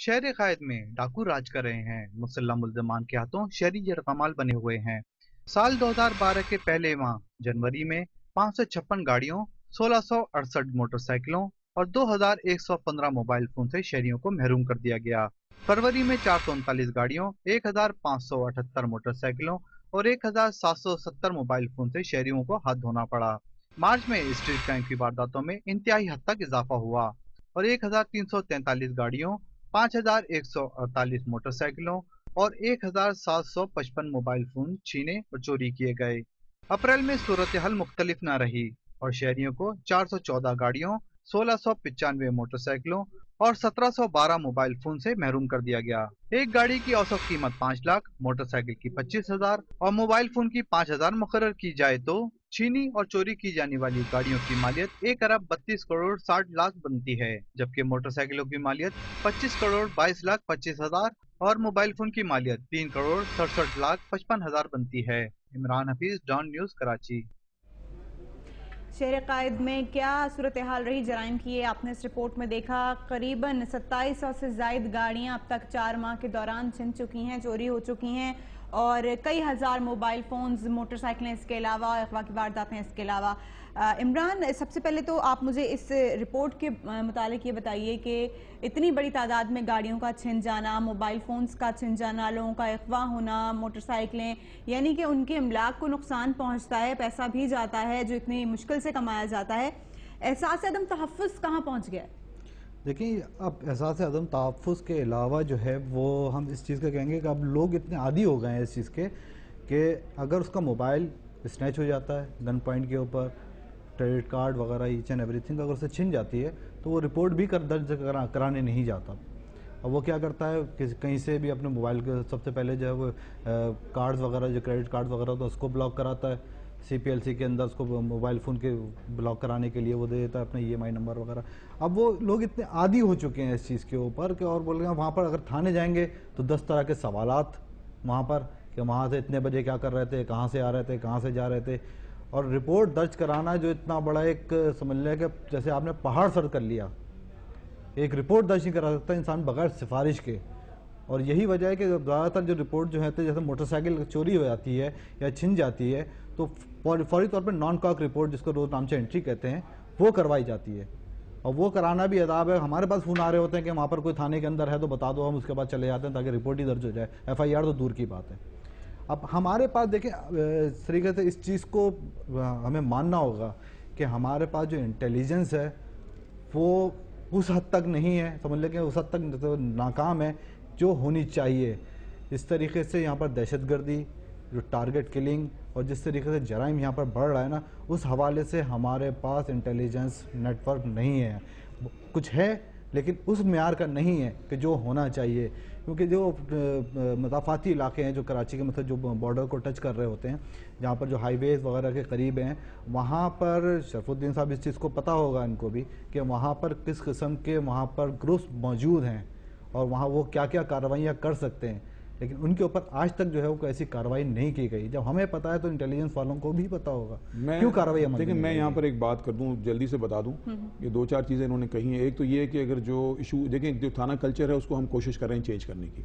शहर कायद में डाकू राज कर रहे हैं। मुसल्लह मुल्ज़मान के हाथों शहरी यरगमाल बने हुए हैं। साल 2012 के पहले माह जनवरी में 556 गाड़ियों, 1668 मोटरसाइकिलों और 2115 मोबाइल फोन से शहरियों को महरूम कर दिया गया। फरवरी में 439 गाड़ियों, 1578 मोटरसाइकिलों और 1770 मोबाइल फोन से शहरियों को हाथ धोना पड़ा। मार्च में स्ट्रीट क्राइम की वारदातों में इंतहाई हद तक इजाफा हुआ और 1343 गाड़ियों, 5148 मोटरसाइकिलों और 1755 मोबाइल फोन छीने और चोरी किए गए। अप्रैल में सूरत हाल मुख्तलिफ न रही और शहरियों को 414 गाड़ियों, 1695 मोटरसाइकिलों और 1712 मोबाइल फोन से महरूम कर दिया गया। एक गाड़ी की औसत कीमत 5 लाख, मोटरसाइकिल की 25,000 और मोबाइल फोन की 5,000 मुकर्रर की जाए तो छीनी और चोरी की जाने वाली गाड़ियों की मालियत 1 अरब 32 करोड़ 60 लाख बनती है, जबकि मोटरसाइकिलों की मालियत 25 करोड़ 22 लाख 25 हजार और मोबाइल फोन की मालियत 3 करोड़ 67 लाख 55 हजार बनती है। Imran Hafeez, Dawn News, Karachi. शहर कायद में क्या सूरत हाल रही जराइम की, ये आपने इस रिपोर्ट में देखा। करीबन 2700 से जायद गाड़ियां अब तक 4 माह के दौरान छिन चुकी हैं, चोरी हो चुकी हैं और कई हजार मोबाइल फोन्स, मोटरसाइकिलें इसके अलावा, अगवा की वारदातें इसके अलावा। इमरान, सबसे पहले तो आप मुझे इस रिपोर्ट के मुतालिक ये बताइए कि इतनी बड़ी तादाद में गाड़ियों का छिन जाना, मोबाइल फोन्स का छिन जाना, लोगों का अगवा होना, मोटरसाइकिलें, यानी कि उनके इमलाक को नुकसान पहुंचता है, पैसा भी जाता है जो इतनी मुश्किल से कमाया जाता है। एहसास अदम तहफ़्फ़ुज़ कहाँ पहुंच गया? देखिए, अब एहसास अदम तहफ़्फ़ुज़ के अलावा जो है वो हम इस चीज़ का कहेंगे कि अब लोग इतने आदी हो गए हैं इस चीज़ के कि अगर उसका मोबाइल स्नैच हो जाता है गन पॉइंट के ऊपर, क्रेडिट कार्ड वगैरह ईच एंड एवरीथिंग अगर उसे छिन जाती है तो वो रिपोर्ट भी दर्ज कराने नहीं जाता। अब वो क्या करता है कि कहीं से भी अपने मोबाइल के सबसे पहले जो है वो कार्ड्स वगैरह, जो क्रेडिट कार्ड वगैरह तो उसको ब्लॉक कराता है। CPLC के अंदर उसको मोबाइल फ़ोन के ब्लॉक कराने के लिए वो दे देता है अपना EMI नंबर वगैरह। अब वो लोग इतने आदी हो चुके हैं इस चीज़ के ऊपर कि और बोल रहे हैं वहाँ पर अगर थाने जाएंगे तो 10 तरह के सवालात वहाँ पर कि वहाँ से इतने बजे क्या कर रहे थे, कहाँ से आ रहे थे, कहाँ से जा रहे थे। और रिपोर्ट दर्ज कराना जो इतना बड़ा एक समझ लें कि जैसे आपने पहाड़ सर कर लिया, एक रिपोर्ट दर्ज नहीं करा सकता इंसान बगैर सिफारिश के। और यही वजह है कि ज़्यादातर जो रिपोर्ट जो है तो जैसे मोटरसाइकिल चोरी हो जाती है या छिन जाती है तो फौरी तौर पर नॉन कॉक रिपोर्ट, जिसको रोज नाम से एंट्री कहते हैं, वो करवाई जाती है। और वो कराना भी अदाब है। हमारे पास फ़ोन आ रहे होते हैं कि वहाँ पर कोई थाने के अंदर है तो बता दो, हम उसके बाद चले जाते हैं ताकि रिपोर्ट ही दर्ज हो जाए। FIR तो दूर की बात है। अब हमारे पास देखें, इस तरीके से इस चीज़ को हमें मानना होगा कि हमारे पास जो इंटेलिजेंस है वो उस हद तक नहीं है, समझ लें कि उस हद तक तो नाकाम है जो होनी चाहिए। इस तरीके से यहाँ पर दहशतगर्दी, जो टारगेट किलिंग और जिस तरीके से जराइम यहाँ पर बढ़ रहा है ना, उस हवाले से हमारे पास इंटेलिजेंस नेटवर्क नहीं है। कुछ है लेकिन उस म्यार का नहीं है कि जो होना चाहिए, क्योंकि जो मदाफाती इलाके हैं जो कराची के मतलब जो बॉर्डर को टच कर रहे होते हैं, जहाँ पर जो हाईवेज़ वगैरह के करीब हैं, वहाँ पर शरफुद्दीन साहब इस चीज़ को पता होगा इनको भी कि वहाँ पर किस किस्म के वहाँ पर ग्रुप्स मौजूद हैं और वहाँ वो क्या क्या कार्रवाइयाँ कर सकते हैं। लेकिन उनके ऊपर आज तक जो है वो ऐसी कार्रवाई नहीं की गई। जब हमें पता है तो इंटेलिजेंस वालों को भी पता होगा क्यों कार्रवाई। देखिए, मैं यहाँ पर एक बात कर दूँ, जल्दी से बता दूँ। ये 2-4 चीज़ें इन्होंने कही हैं। एक तो ये है कि अगर जो इशू देखें, जो थाना कल्चर है उसको हम कोशिश कर रहे हैं चेंज करने की।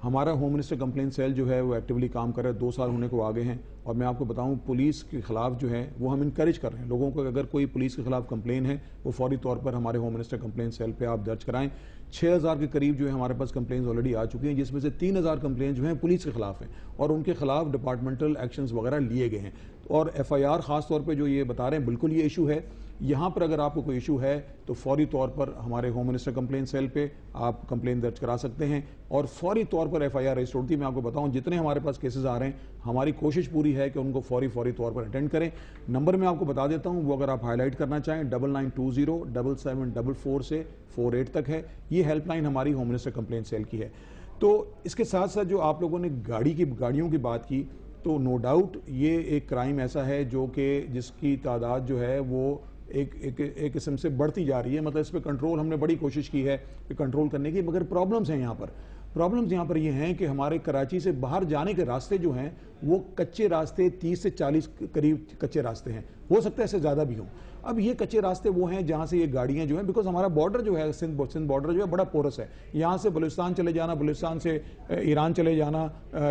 हमारा होम मिनिस्टर कंप्लेन सेल जो है वो एक्टिवली काम कर रहा है, 2 साल होने को आगे हैं। और मैं आपको बताऊं, पुलिस के खिलाफ जो है वो हम इनकरेज कर रहे हैं लोगों को, अगर कोई पुलिस के खिलाफ कंप्लेन है वो फौरी तौर पर हमारे होम मिनिस्टर कंप्लेन सेल पे आप दर्ज कराएं। 6000 के करीब जो है हमारे पास कंप्लेंट्स ऑलरेडी आ चुकी हैं, जिसमें से 3000 कंप्लेंट जो हैं पुलिस के खिलाफ हैं और उनके खिलाफ डिपार्टमेंटल एक्शंस वगैरह लिए गए हैं। और FIR खास तौर पे जो ये बता रहे हैं, बिल्कुल ये इशू है। यहाँ पर अगर आपको कोई इशू है तो फौरी तौर पर हमारे होम मिनिस्टर कंप्लेन सेल पे आप कंप्लेन दर्ज करा सकते हैं और फौरी तौर पर FIR रजिस्टर होती है। मैं आपको बताऊं, जितने हमारे पास केसेस आ रहे हैं, हमारी कोशिश पूरी है कि उनको फौरी तौर पर अटेंड करें। नंबर मैं आपको बता देता हूं, वो अगर आप हाईलाइट करना चाहें, 99207744 से 48 तक है। ये हेल्पलाइन हमारी होम मिनिस्टर कंप्लेन सेल की है। तो इसके साथ साथ जो आप लोगों ने गाड़ियों की बात की, तो नो डाउट ये एक क्राइम ऐसा है जो कि जिसकी तादाद जो है वो एक किस्म से बढ़ती जा रही है। मतलब इस पर कंट्रोल हमने बड़ी कोशिश की है कि कंट्रोल करने की, मगर प्रॉब्लम्स हैं यहाँ पर। प्रॉब्लम्स यहाँ पर ये हैं कि हमारे कराची से बाहर जाने के रास्ते जो हैं वो कच्चे रास्ते 30 से 40 करीब कच्चे रास्ते हैं, हो सकता है इससे ज़्यादा भी हों। अब ये कच्चे रास्ते वो हैं जहाँ से ये गाड़ियाँ जो हैं, बिकॉज हमारा बॉर्डर जो है सिंध बॉर्डर जो है बड़ा पोरस है, यहाँ से बलूचिस्तान चले जाना, बलूचिस्तान से ईरान चले जाना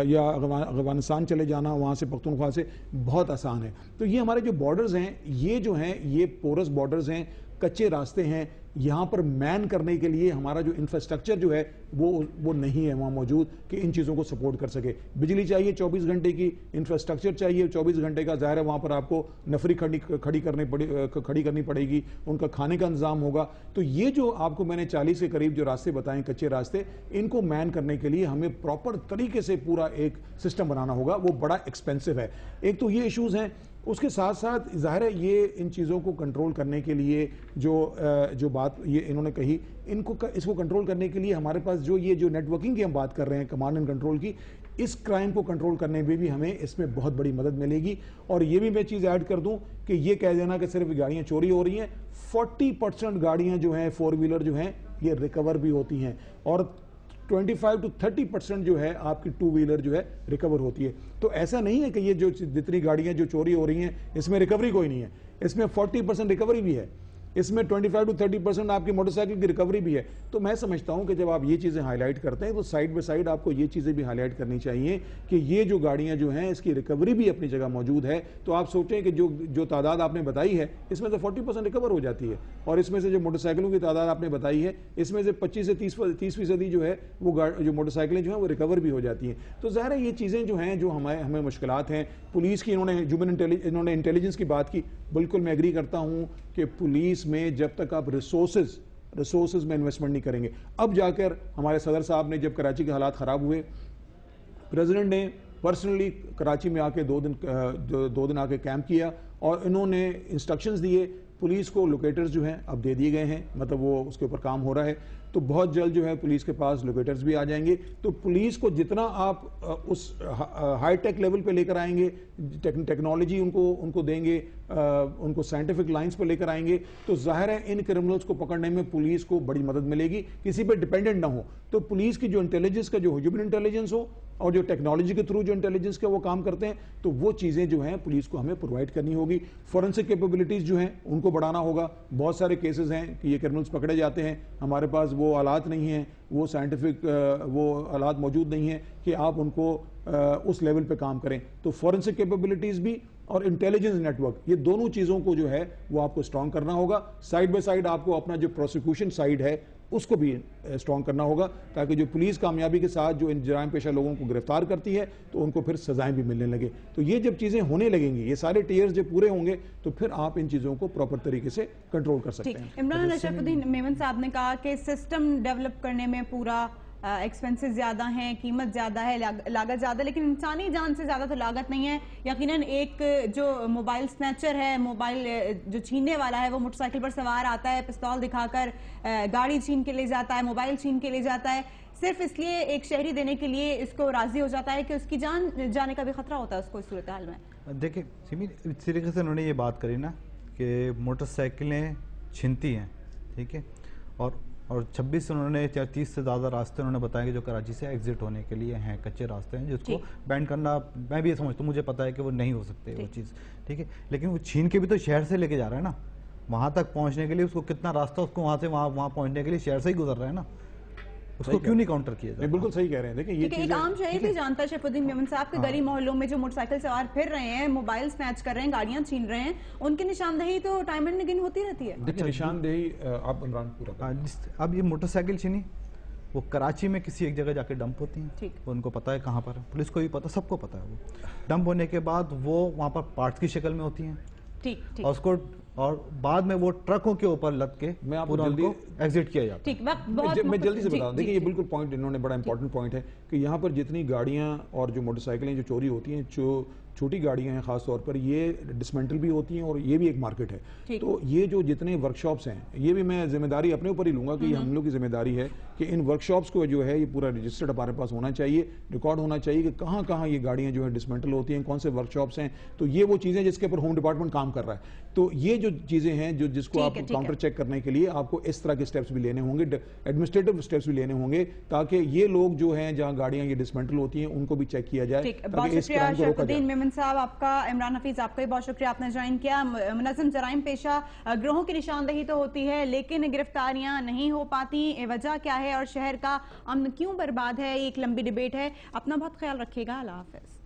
या अफगानिस्तान चले जाना, वहाँ से पख्तूनख्वा से बहुत आसान है। तो ये हमारे जो बॉर्डर्स हैं ये जो हैं ये पोरस बॉर्डर्स हैं, कच्चे रास्ते हैं, यहाँ पर मैन करने के लिए हमारा जो इंफ्रास्ट्रक्चर जो है वो नहीं है वहाँ मौजूद कि इन चीज़ों को सपोर्ट कर सके। बिजली चाहिए 24 घंटे की, इंफ्रास्ट्रक्चर चाहिए 24 घंटे का, ज़ाहिर है वहाँ पर आपको नफरी खड़ी करनी पड़ेगी, उनका खाने का इंतजाम होगा। तो ये जो आपको मैंने 40 के करीब जो रास्ते बताएं कच्चे रास्ते, इनको मैन करने के लिए हमें प्रॉपर तरीके से पूरा एक सिस्टम बनाना होगा, वो बड़ा एक्सपेंसिव है। एक तो ये इशूज़ हैं, उसके साथ साथ जाहिर है ये इन चीज़ों को कंट्रोल करने के लिए जो बात ये इन्होंने कही, इसको कंट्रोल करने के लिए हमारे पास जो नेटवर्किंग की हम बात कर रहे हैं, कमांड एंड कंट्रोल की, इस क्राइम को कंट्रोल करने में भी हमें इसमें बहुत बड़ी मदद मिलेगी। और ये भी मैं चीज़ ऐड कर दूं कि ये कह देना कि सिर्फ गाड़ियाँ चोरी हो रही हैं, 40% गाड़ियाँ जो हैं 4 व्हीलर जो हैं ये रिकवर भी होती हैं, और 25 to 30% जो है आपकी 2 व्हीलर जो है रिकवर होती है। तो ऐसा नहीं है कि ये जो जितनी गाड़ियां जो चोरी हो रही हैं इसमें रिकवरी कोई नहीं है, इसमें 40% रिकवरी भी है, इसमें 25 to 30% आपकी मोटरसाइकिल की रिकवरी भी है। तो मैं समझता हूं कि जब आप ये चीज़ें हाईलाइट करते हैं तो साइड बाय साइड आपको ये चीज़ें भी हाईलाइट करनी चाहिए कि ये जो गाड़ियां जो हैं इसकी रिकवरी भी अपनी जगह मौजूद है। तो आप सोचें कि जो तादाद आपने बताई है इसमें से 40% रिकवर हो जाती है, और इसमें से जो मोटरसाइकिलों की तादाद आपने बताई है इसमें से 25 से 30% जो है वो जो मोटरसाइकिलें जो हैं वो रिकवर भी हो जाती हैं। तो ज़ाहिर है ये चीज़ें जो हैं जो हमें मुश्किलात हैं। पुलिस की इन्होंने इंटेलिजेंस की बात की, बिल्कुल मैं एग्री करता हूँ कि पुलिस में जब तक आप रिसोर्सेज में इन्वेस्टमेंट नहीं करेंगे। अब जाकर हमारे सदर साहब ने जब कराची के हालात ख़राब हुए, प्रेसिडेंट ने पर्सनली कराची में आके 2 दिन आके कैंप किया और इन्होंने इंस्ट्रक्शंस दिए। पुलिस को लोकेटर्स जो हैं अब दे दिए गए हैं, मतलब वो उसके ऊपर काम हो रहा है, तो बहुत जल्द जो है पुलिस के पास लोकेटर्स भी आ जाएंगे। तो पुलिस को जितना आप उस हाई टेक लेवल पे लेकर आएंगे, टेक्नोलॉजी उनको देंगे, उनको साइंटिफिक लाइंस पर लेकर आएंगे, तो जाहिर है इन क्रिमिनल्स को पकड़ने में पुलिस को बड़ी मदद मिलेगी, किसी पे डिपेंडेंट ना हो। तो पुलिस की जो इंटेलिजेंस का जो ह्यूमन इंटेलिजेंस हो और जो टेक्नोलॉजी के थ्रू जो इंटेलिजेंस का वो काम करते हैं, तो वो चीज़ें जो हैं पुलिस को हमें प्रोवाइड करनी होगी। फॉरेंसिक कैपेबिलिटीज़ जो हैं उनको बढ़ाना होगा। बहुत सारे केसेस हैं कि ये क्रिमिनल्स पकड़े जाते हैं, हमारे पास वो आलात नहीं हैं, वो साइंटिफिक वो आलात मौजूद नहीं हैं कि आप उनको उस लेवल पे काम करें। तो फॉरेंसिक कैपेबिलिटीज़ भी और इंटेलिजेंस नेटवर्क, ये दोनों चीज़ों को जो है वो आपको स्ट्रॉन्ग करना होगा। साइड बाय साइड आपको अपना जो प्रोसिक्यूशन साइड है उसको भी स्ट्रॉन्ग करना होगा, ताकि जो पुलिस कामयाबी के साथ जो इन जराइम पेशा लोगों को गिरफ्तार करती है तो उनको फिर सजाएं भी मिलने लगे। तो ये जब चीज़ें होने लगेंगी, ये सारे टीयर्स जब पूरे होंगे, तो फिर आप इन चीज़ों को प्रॉपर तरीके से कंट्रोल कर सकते हैं। इमरान अशरफुद्दीन मेमन साहब ने कहा कि सिस्टम डेवलप करने में पूरा एक्सपेंसेस ज़्यादा हैं, कीमत ज़्यादा है, लागत ज़्यादा, लेकिन इंसानी जान से ज़्यादा तो लागत नहीं है। यकीनन एक जो मोबाइल स्नैचर है, मोबाइल जो छीनने वाला है, वो मोटरसाइकिल पर सवार आता है, पिस्तौल दिखाकर गाड़ी छीन के ले जाता है, मोबाइल छीन के ले जाता है, सिर्फ इसलिए एक शहरी देने के लिए इसको राजी हो जाता है कि उसकी जान जाने का भी खतरा होता है उसको इस सूरत हाल में। देखिए सिमी, इस तरीके से उन्होंने ये बात करी ना कि मोटरसाइकिलें छिनती हैं, ठीक है, और 26 से उन्होंने 30 से ज़्यादा रास्ते उन्होंने बताया कि जो कराची से एग्जिट होने के लिए हैं, कच्चे रास्ते हैं, जिसको बैन करना मैं भी ये समझता हूँ, मुझे पता है कि वो नहीं हो सकते वो चीज़, ठीक है, लेकिन वो छीन के भी तो शहर से लेके जा रहा है ना, वहाँ तक पहुँचने के लिए उसको कितना रास्ता, उसको वहाँ से वहाँ पहुँचने के लिए शहर से ही गुजर रहा है ना, उसको क्यों नहीं काउंटर किया जाए? बिल्कुल सही कह रहे हैं। देखिए ये एक आम शहरी भी जानता है शरफुद्दीन मेमन साहब के गली मोहल्लों में जो मोटरसाइकिल सवार फिर रहे हैं, मोबाइल स्नैच कर रहे हैं, गाड़ियां छीन रहे हैं, उनकी निशानदेही तो टाइम एंड अगेन होती रहती है। देखिए निशानदेही आप इमरान पूरा अब ये मोटरसाइकिल छीनी वो कराची में किसी एक जगह जाके डंप होती हैं, उनको पता है कहाँ पर है, पुलिस को भी पता, सबको पता है। वो डंप होने के बाद वो वहाँ पर पार्ट्स की शक्ल में होती हैं, ठीक, और उसको और बाद में वो ट्रकों के ऊपर लद के मैं आपको जल्दी एग्जिट किया जाता है। मैं जल्दी से बता दूं, देखिए ये बिल्कुल पॉइंट इन्होंने बड़ा इंपॉर्टेंट पॉइंट है कि यहाँ पर जितनी गाड़ियाँ और जो मोटरसाइकिलें जो चोरी होती हैं, जो छोटी गाड़ियां हैं खास तौर पर, ये डिसमेंटल भी होती हैं और ये भी एक मार्केट है। तो ये जो जितने वर्कशॉप्स हैं, ये भी मैं जिम्मेदारी अपने ऊपर ही लूंगा कि ये हम लोग की जिम्मेदारी है कि इन वर्कशॉप्स को जो है ये पूरा रजिस्टर्ड हमारे पास होना चाहिए, रिकॉर्ड होना चाहिए कि कहाँ कहाँ ये गाड़ियां जो है डिसमेंटल होती हैं, कौन से वर्कशॉप्स हैं। तो ये वो चीजें जिसके ऊपर होम डिपार्टमेंट काम कर रहा है। तो ये जो चीजें हैं जो जिसको आप काउंटर चेक करने के लिए आपको इस तरह के स्टेप्स भी लेने होंगे, एडमिनिस्ट्रेटिव स्टेप्स भी लेने होंगे, ताकि ये लोग जो हैं जहां गाड़ियां ये डिसमेंटल होती हैं उनको भी चेक किया जाए। बहुत शुक्रिया शरफुद्दीन मेमन साहब आपका। इमरान हफीज आपका भी बहुत शुक्रिया, आपने ज्वाइन किया। मुनज़्ज़म जराइम पेशा गिरोहों की निशानदेही तो होती है लेकिन गिरफ्तारियां नहीं हो पाती, वजह क्या है और शहर का अमन क्यों बर्बाद है, एक लंबी डिबेट है। अपना बहुत ख्याल रखिएगा। अल्लाह हाफ़िज़।